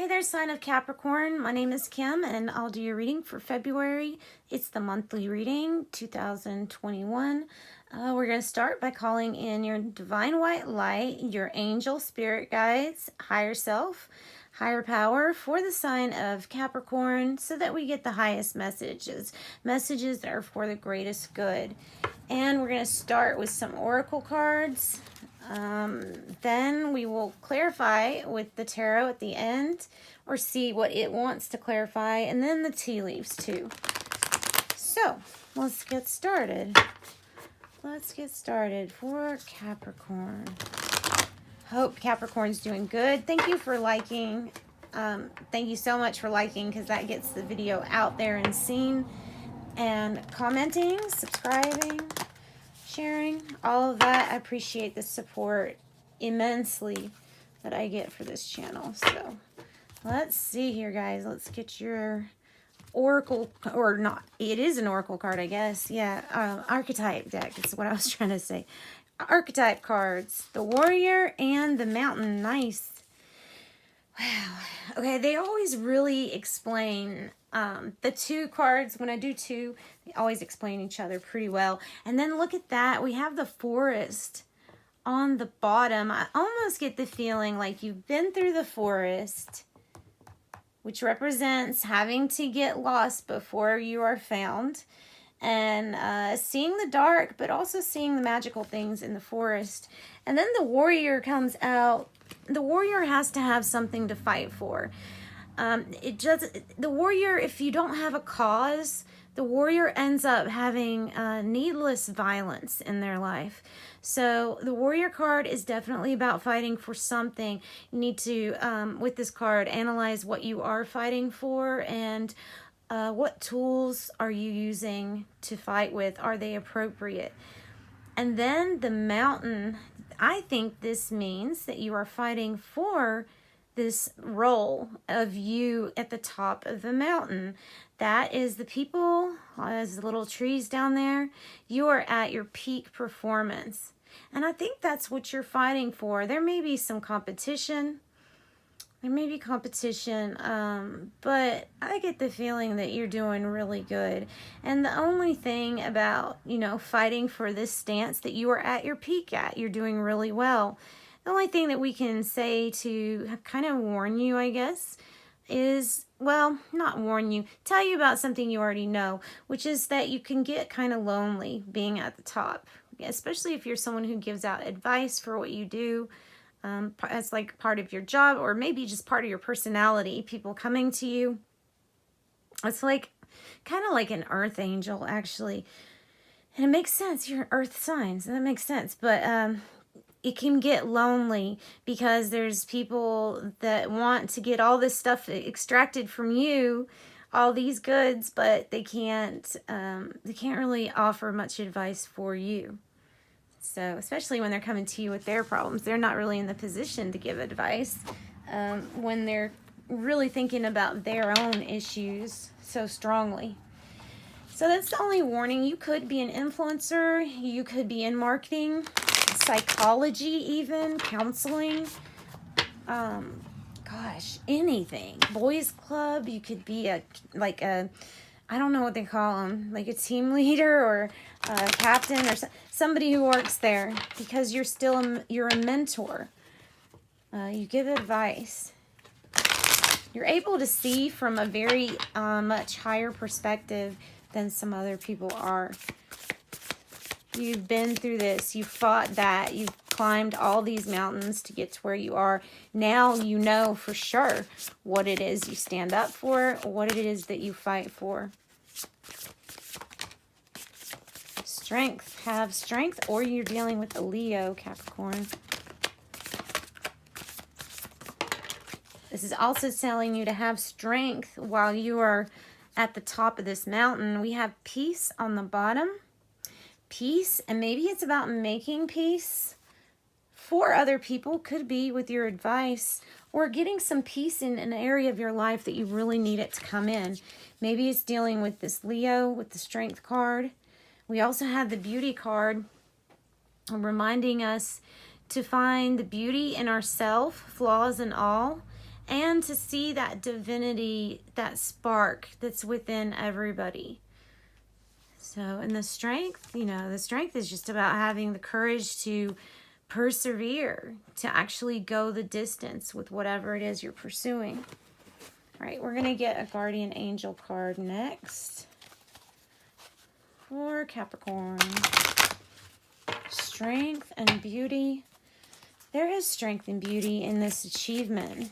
Hey there, sign of Capricorn. My name is Kim, and I'll do your reading for February. It's the monthly reading, 2021. We're going to start by calling in your divine white light, your angel spirit guides, higher self, higher power for the sign of Capricorn, so that we get the highest messages that are for the greatest good. And we're going to start with some oracle cards. Then we will clarify with the tarot at the end, or see what it wants to clarify, and then the tea leaves too. So let's get started. Let's get started for Capricorn. Hope Capricorn's doing good. Thank you for liking. Thank you so much for liking, because that gets the video out there and seen, and commenting, subscribing, sharing, all of that. I appreciate the support immensely that I get for this channel. So let's see here, guys. Let's get your oracle, or not, it is an oracle card, I guess. Yeah, archetype deck is what I was trying to say. Archetype cards, the warrior and the mountain. Nice. Wow. Okay, they always really explain the two cards. When I do two, they always explain each other pretty well. And then look at that. We have the forest on the bottom. I almost get the feeling like you've been through the forest, which represents having to get lost before you are found, and seeing the dark, but also seeing the magical things in the forest. And then the warrior comes out. The warrior has to have something to fight for. The warrior, if you don't have a cause, the warrior ends up having needless violence in their life. So the warrior card is definitely about fighting for something. You need to, with this card, analyze what you are fighting for, and what tools are you using to fight with? Are they appropriate? And then the mountain, I think this means that you are fighting for this role of you at the top of the mountain. That is the people, as the little trees down there. You are at your peak performance. And I think that's what you're fighting for. There may be some competition. But I get the feeling that you're doing really good. And the only thing about, fighting for this stance that you are at your peak at, you're doing really well. The only thing that we can say to kind of warn you, I guess, is, well, not warn you, tell you about something you already know, which is that you can get kind of lonely being at the top, especially if you're someone who gives out advice for what you do. As like part of your job, or maybe just part of your personality, people coming to you. It's like kind of like an earth angel, actually. And it makes sense. You're earth signs, and that makes sense. But it can get lonely because there's people that want to get all this stuff extracted from you, all these goods, but they can't really offer much advice for you. So, especially when they're coming to you with their problems, they're not really in the position to give advice when they're really thinking about their own issues so strongly. So that's the only warning. You could be an influencer. You could be in marketing, psychology, even counseling. Gosh, anything. Boys club. You could be I don't know what they call them, like a team leader or a captain or somebody who works there, because you're a mentor. You give advice. You're able to see from a very much higher perspective than some other people are. You've been through this. You fought that. You've climbed all these mountains to get to where you are. Now you know for sure what it is you stand up for, what it is that you fight for. Strength. Have strength, or you're dealing with a Leo, Capricorn. This is also telling you to have strength while you are at the top of this mountain. We have peace on the bottom. Peace, and maybe it's about making peace for other people. Could be with your advice, or getting some peace in an area of your life that you really need it to come in. Maybe it's dealing with this Leo with the strength card. We also have the beauty card, reminding us to find the beauty in ourselves, flaws and all, and to see that divinity, that spark that's within everybody. So, and the strength, you know, the strength is just about having the courage to persevere, to actually go the distance with whatever it is you're pursuing. All right, we're going to get a guardian angel card next for Capricorn. Strength and beauty. There is strength and beauty in this achievement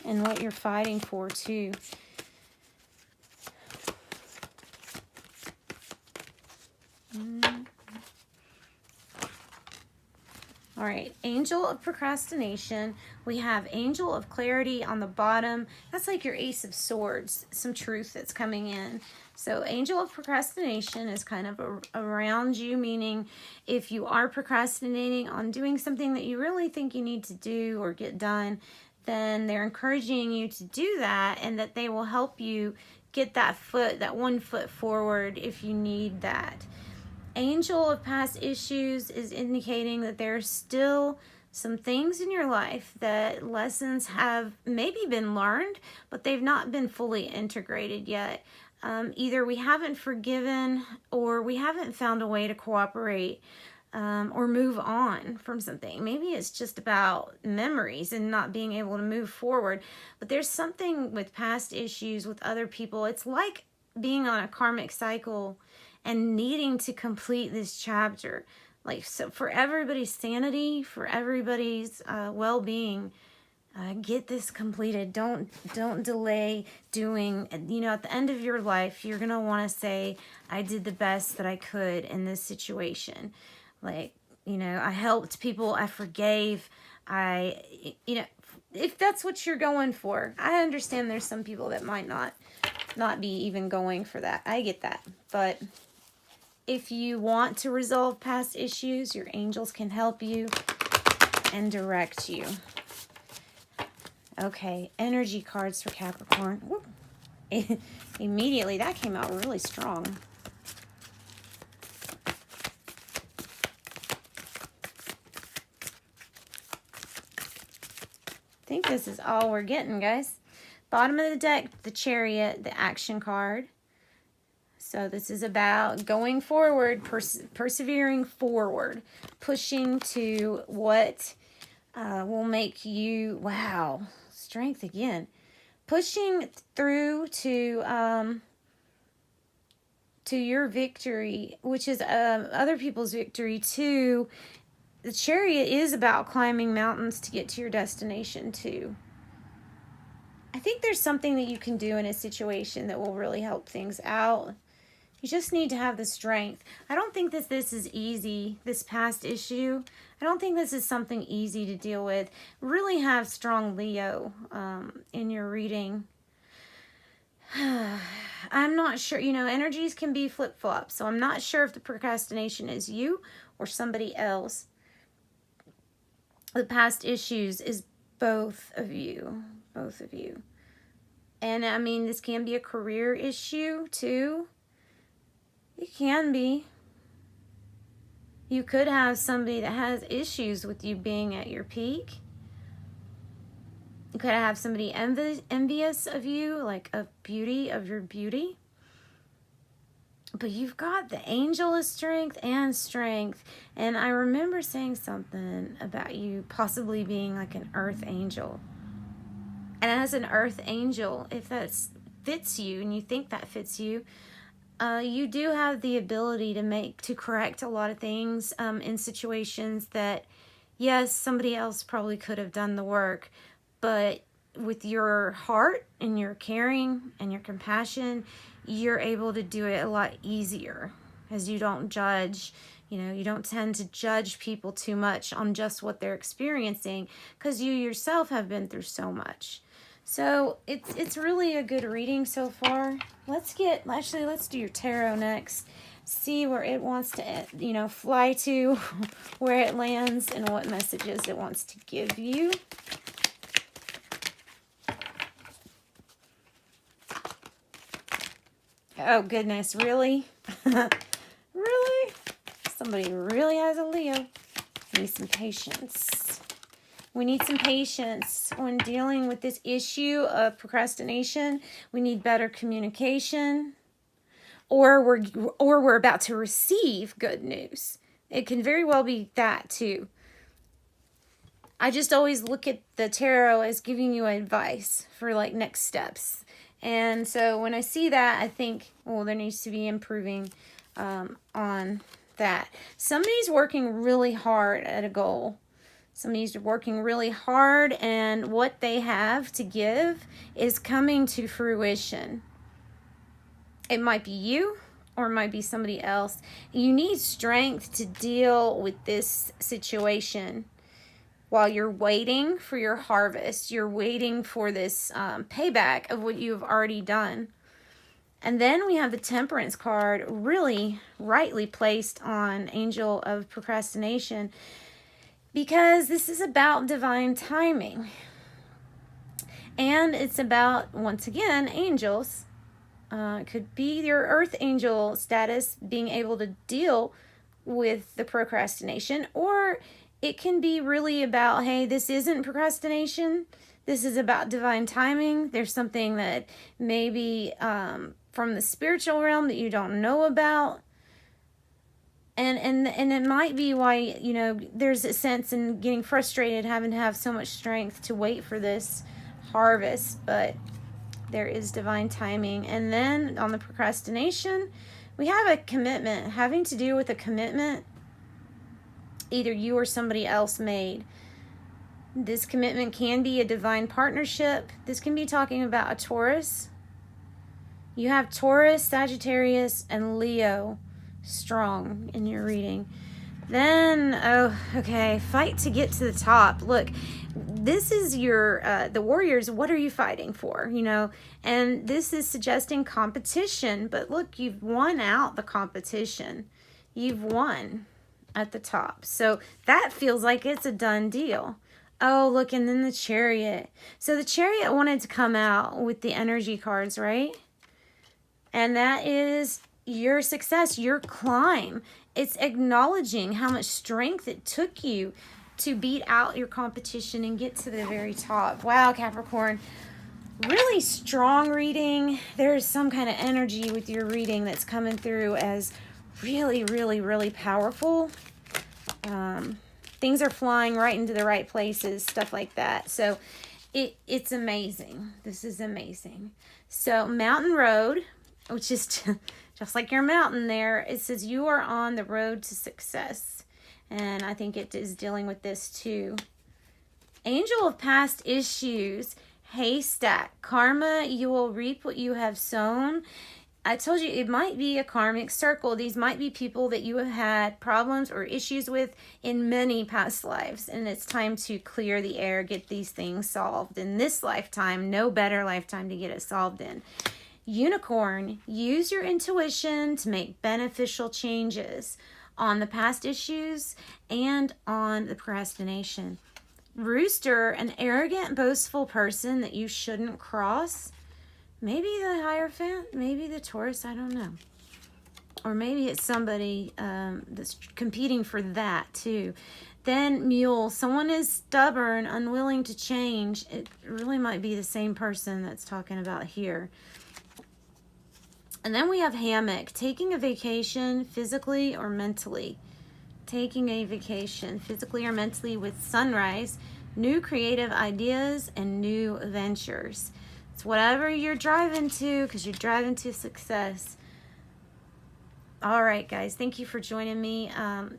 and what you're fighting for too. All right, Angel of Procrastination. We have Angel of Clarity on the bottom. That's like your Ace of Swords, some truth that's coming in. So Angel of Procrastination is kind of around you, meaning if you are procrastinating on doing something that you really think you need to do or get done, then they're encouraging you to do that, and that they will help you get that foot, that 1 foot forward if you need that. Angel of Past Issues is indicating that there are still some things in your life that lessons have maybe been learned, but they've not been fully integrated yet. Either we haven't forgiven, or we haven't found a way to cooperate or move on from something. Maybe it's just about memories and not being able to move forward. But there's something with past issues with other people. It's like being on a karmic cycle and needing to complete this chapter. Like, so for everybody's sanity, for everybody's well-being, get this completed. Don't delay doing, you know, at the end of your life, you're going to want to say, I did the best that I could in this situation. Like, you know, I helped people, I forgave, you know, if that's what you're going for. I understand there's some people that might not be even going for that. I get that. But if you want to resolve past issues, your angels can help you and direct you. Okay, energy cards for Capricorn. Woo. Immediately, that came out really strong. I think this is all we're getting, guys. Bottom of the deck, the Chariot, the action card. So this is about going forward, persevering forward, pushing to what will make you, wow, strength again. Pushing through to your victory, which is other people's victory too. The Chariot is about climbing mountains to get to your destination too. I think there's something that you can do in a situation that will really help things out. You just need to have the strength. I don't think that this is easy, this past issue. I don't think this is something easy to deal with. Really have strong Leo in your reading. I'm not sure, you know, energies can be flip-flops, so I'm not sure if the procrastination is you or somebody else. The past issues is both of you. And I mean, this can be a career issue too. It can be. You could have somebody that has issues with you being at your peak. You could have somebody envious of you, like of your beauty. But you've got the angel of strength and strength. And I remember saying something about you possibly being like an earth angel. And as an earth angel, if that fits you and you think that fits you, you do have the ability to correct a lot of things in situations that, yes, somebody else probably could have done the work, but with your heart and your caring and your compassion, you're able to do it a lot easier, as you don't judge. You know, you don't tend to judge people too much on just what they're experiencing, because you yourself have been through so much. So it's really a good reading so far. Let's do your tarot next. See where it wants to, you know, fly to, where it lands, and what messages it wants to give you. Oh, goodness, really? Really? Somebody really has a Leo. Need some patience. We need some patience when dealing with this issue of procrastination. We need better communication, or we're about to receive good news. It can very well be that too. I just always look at the tarot as giving you advice for like next steps. And so when I see that, I think, well, there needs to be improving on that. Somebody's working really hard at a goal. Somebody's working really hard, and what they have to give is coming to fruition. It might be you, or it might be somebody else. You need strength to deal with this situation while you're waiting for your harvest. You're waiting for this payback of what you've already done. And then we have the Temperance card, really rightly placed on Angel of Procrastination, because this is about divine timing. And it's about, once again, angels. It could be your earth angel status being able to deal with the procrastination, or it can be really about, hey, this isn't procrastination. This is about divine timing. There's something that maybe from the spiritual realm that you don't know about. And it might be why, you know, there's a sense in getting frustrated, having to have so much strength to wait for this harvest. But there is divine timing. And then on the procrastination, we have a commitment, having to do with a commitment either you or somebody else made. This commitment can be a divine partnership. This can be talking about a Taurus. You have Taurus, Sagittarius, and Leo strong in your reading. Then, oh, okay, fight to get to the top. Look, this is your, the Warriors, what are you fighting for, you know? And this is suggesting competition, but look, you've won out the competition. You've won at the top. So that feels like it's a done deal. Oh, look, and then the Chariot. So the Chariot wanted to come out with the energy cards, right? And that is your success, your climb. It's acknowledging how much strength it took you to beat out your competition and get to the very top. Wow, Capricorn. Really strong reading. There's some kind of energy with your reading that's coming through as really, really, really powerful. Things are flying right into the right places, stuff like that. So it's amazing. This is amazing. So Mountain Road, which is just like your mountain there, it says you are on the road to success. And I think it is dealing with this too. Angel of Past Issues, Haystack, Karma, you will reap what you have sown. I told you it might be a karmic circle. These might be people that you have had problems or issues with in many past lives. And it's time to clear the air, get these things solved in this lifetime. No better lifetime to get it solved in. Unicorn, use your intuition to make beneficial changes on the past issues and on the procrastination. Rooster, an arrogant, boastful person that you shouldn't cross. Maybe the Hierophant, maybe the Taurus, I don't know. Or maybe it's somebody that's competing for that too. Then Mule, someone is stubborn, unwilling to change. It really might be the same person that's talking about here. And then we have Hammock, taking a vacation physically or mentally. Taking a vacation physically or mentally with Sunrise, new creative ideas and new ventures. It's whatever you're driving to, because you're driving to success. All right, guys, thank you for joining me.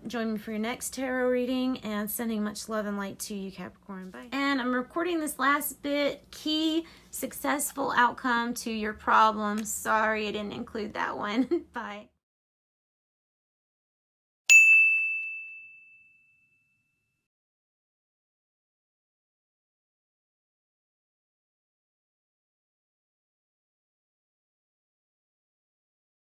Join me for your next tarot reading, and sending much love and light to you, Capricorn. Bye. And I'm recording this last bit, key successful outcome to your problems. Sorry, I didn't include that one. Bye.